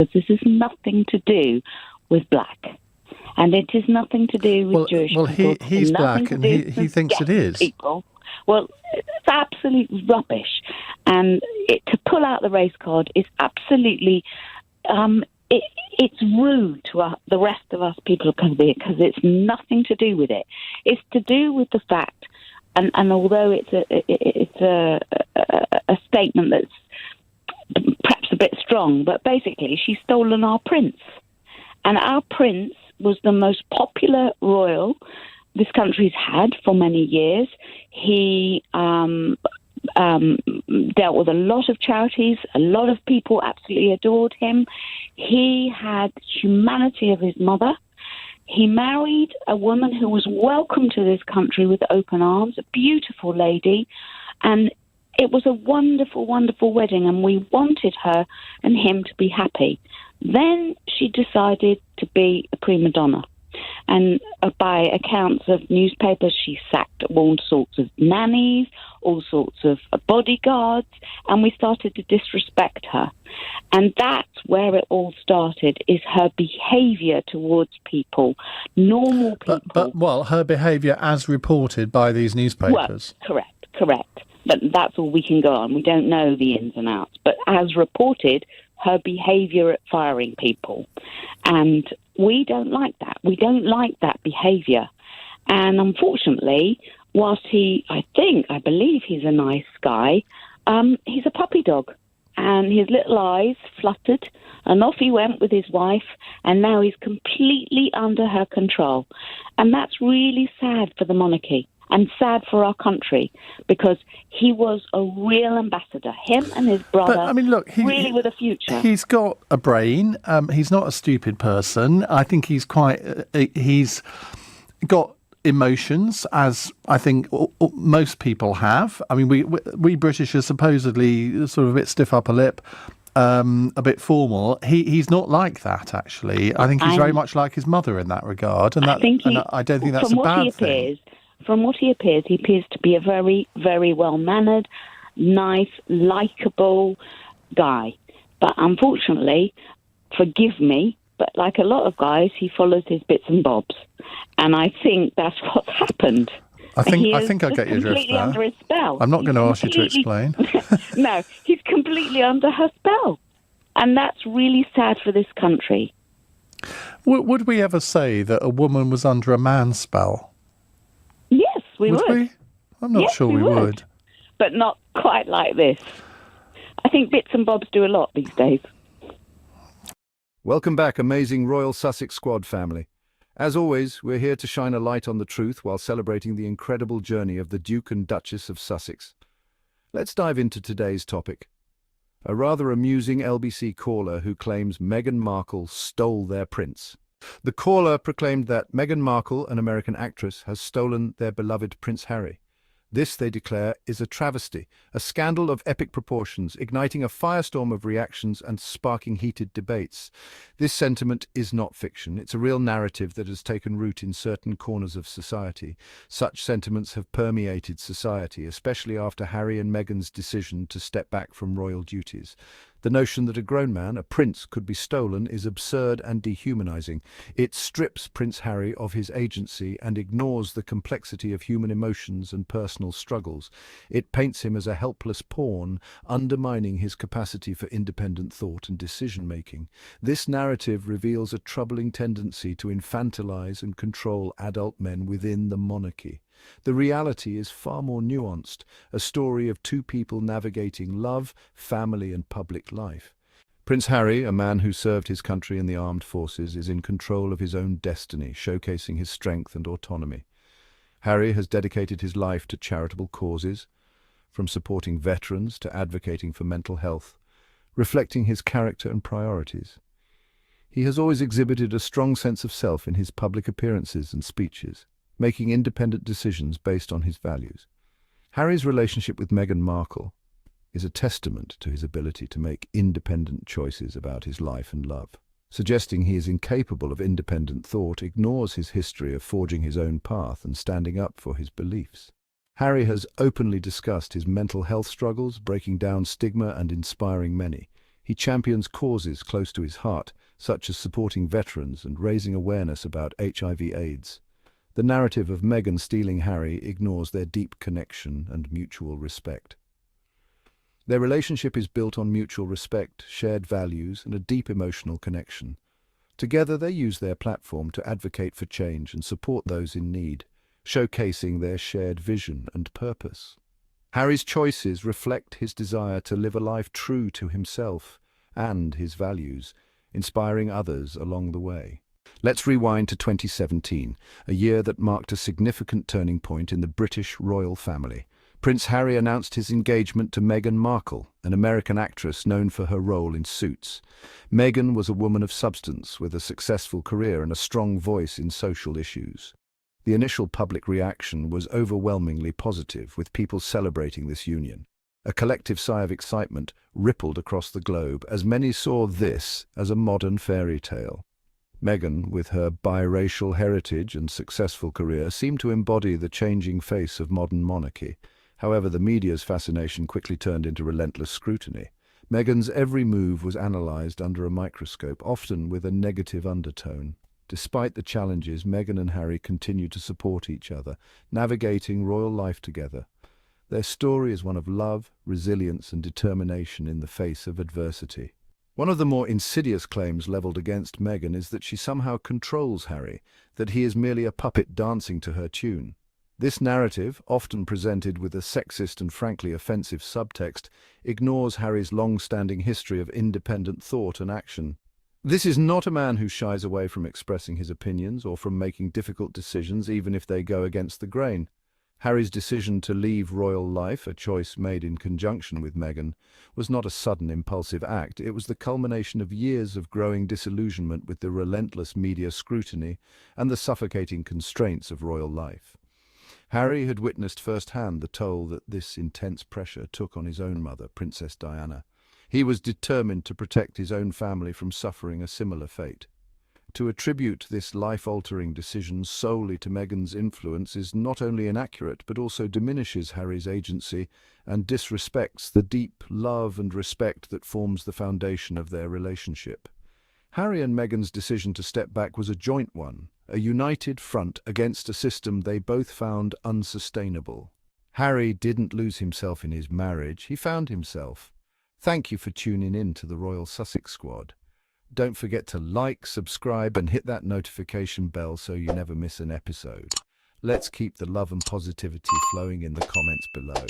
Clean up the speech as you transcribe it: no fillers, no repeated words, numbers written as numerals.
This is nothing to do with black. And it is nothing to do with Jewish people. Well, he's black and he thinks it is. People. Well, it's absolute rubbish. And to pull out the race card is absolutely... it's rude to the rest of us people of colour because it's nothing to do with it. It's to do with the fact, and although it's a statement that's perhaps a bit strong, but basically she's stolen our prince. And our prince was the most popular royal this country's had for many years. He dealt with a lot of charities. A lot of people absolutely adored him. He had humanity of his mother. He married a woman who was welcomed to this country with open arms, a beautiful lady, and it was a wonderful, wonderful wedding, and we wanted her and him to be happy. Then she decided to be a prima donna. And by accounts of newspapers, she sacked all sorts of nannies, all sorts of bodyguards, and we started to disrespect her. And that's where it all started, is her behaviour towards people, normal people. But her behaviour as reported by these newspapers. Well, correct. But that's all we can go on. We don't know the ins and outs. But as reported, her behaviour at firing people. And we don't like that. We don't like that behaviour. And unfortunately, whilst I believe he's a nice guy, he's a puppy dog. And his little eyes fluttered, and off he went with his wife, and now he's completely under her control. And that's really sad for the monarchy. And sad for our country, because he was a real ambassador. Him and his brother, but, I mean, look, really with a future. He's got a brain. He's not a stupid person. I think he's he's got emotions, as I think most people have. I mean, we British are supposedly sort of a bit stiff upper lip, a bit formal. He's not like that, actually. I think he's very much like his mother in that regard, and I don't think that's a bad thing. From what he appears to be a very, very well-mannered, nice, likeable guy. But unfortunately, forgive me, but like a lot of guys, he follows his bits and bobs. And I think that's what's happened. I think I get your drift there. Under his spell. I'm not going to ask you to explain. No, he's completely under her spell. And that's really sad for this country. Would we ever say that a woman was under a man's spell? Yes, we would. We? I'm not sure we would. But not quite like this. I think bits and bobs do a lot these days. Welcome back, amazing Royal Sussex Squad family. As always, we're here to shine a light on the truth while celebrating the incredible journey of the Duke and Duchess of Sussex. Let's dive into today's topic. A rather amusing LBC caller who claims Meghan Markle stole their prince. The caller proclaimed that Meghan Markle, an American actress, has stolen their beloved Prince Harry. This, they declare, is a travesty, a scandal of epic proportions, igniting a firestorm of reactions and sparking heated debates. This sentiment is not fiction. It's a real narrative that has taken root in certain corners of society. Such sentiments have permeated society, especially after Harry and Meghan's decision to step back from royal duties. The notion that a grown man, a prince, could be stolen is absurd and dehumanizing. It strips Prince Harry of his agency and ignores the complexity of human emotions and personal struggles. It paints him as a helpless pawn, undermining his capacity for independent thought and decision-making. This narrative reveals a troubling tendency to infantilize and control adult men within the monarchy. The reality is far more nuanced, a story of two people navigating love, family and public life. Prince Harry, a man who served his country in the armed forces, is in control of his own destiny, showcasing his strength and autonomy. Harry has dedicated his life to charitable causes, from supporting veterans to advocating for mental health, reflecting his character and priorities. He has always exhibited a strong sense of self in his public appearances and speeches, making independent decisions based on his values. Harry's relationship with Meghan Markle is a testament to his ability to make independent choices about his life and love. Suggesting he is incapable of independent thought ignores his history of forging his own path and standing up for his beliefs. Harry has openly discussed his mental health struggles, breaking down stigma and inspiring many. He champions causes close to his heart, such as supporting veterans and raising awareness about HIV/AIDS. The narrative of Meghan stealing Harry ignores their deep connection and mutual respect. Their relationship is built on mutual respect, shared values, and a deep emotional connection. Together they use their platform to advocate for change and support those in need, showcasing their shared vision and purpose. Harry's choices reflect his desire to live a life true to himself and his values, inspiring others along the way. Let's rewind to 2017, a year that marked a significant turning point in the British royal family. Prince Harry announced his engagement to Meghan Markle, an American actress known for her role in Suits. Meghan was a woman of substance with a successful career and a strong voice in social issues. The initial public reaction was overwhelmingly positive, with people celebrating this union. A collective sigh of excitement rippled across the globe as many saw this as a modern fairy tale. Meghan, with her biracial heritage and successful career, seemed to embody the changing face of modern monarchy. However, the media's fascination quickly turned into relentless scrutiny. Meghan's every move was analysed under a microscope, often with a negative undertone. Despite the challenges, Meghan and Harry continued to support each other, navigating royal life together. Their story is one of love, resilience, and determination in the face of adversity. One of the more insidious claims levelled against Meghan is that she somehow controls Harry, that he is merely a puppet dancing to her tune. This narrative, often presented with a sexist and frankly offensive subtext, ignores Harry's long-standing history of independent thought and action. This is not a man who shies away from expressing his opinions or from making difficult decisions, even if they go against the grain. Harry's decision to leave royal life, a choice made in conjunction with Meghan, was not a sudden impulsive act. It was the culmination of years of growing disillusionment with the relentless media scrutiny and the suffocating constraints of royal life. Harry had witnessed firsthand the toll that this intense pressure took on his own mother, Princess Diana. He was determined to protect his own family from suffering a similar fate. To attribute this life-altering decision solely to Meghan's influence is not only inaccurate but also diminishes Harry's agency and disrespects the deep love and respect that forms the foundation of their relationship. Harry and Meghan's decision to step back was a joint one, a united front against a system they both found unsustainable. Harry didn't lose himself in his marriage, he found himself. Thank you for tuning in to the Royal Sussex Squad. Don't forget to like, subscribe, and hit that notification bell so you never miss an episode. Let's keep the love and positivity flowing in the comments below.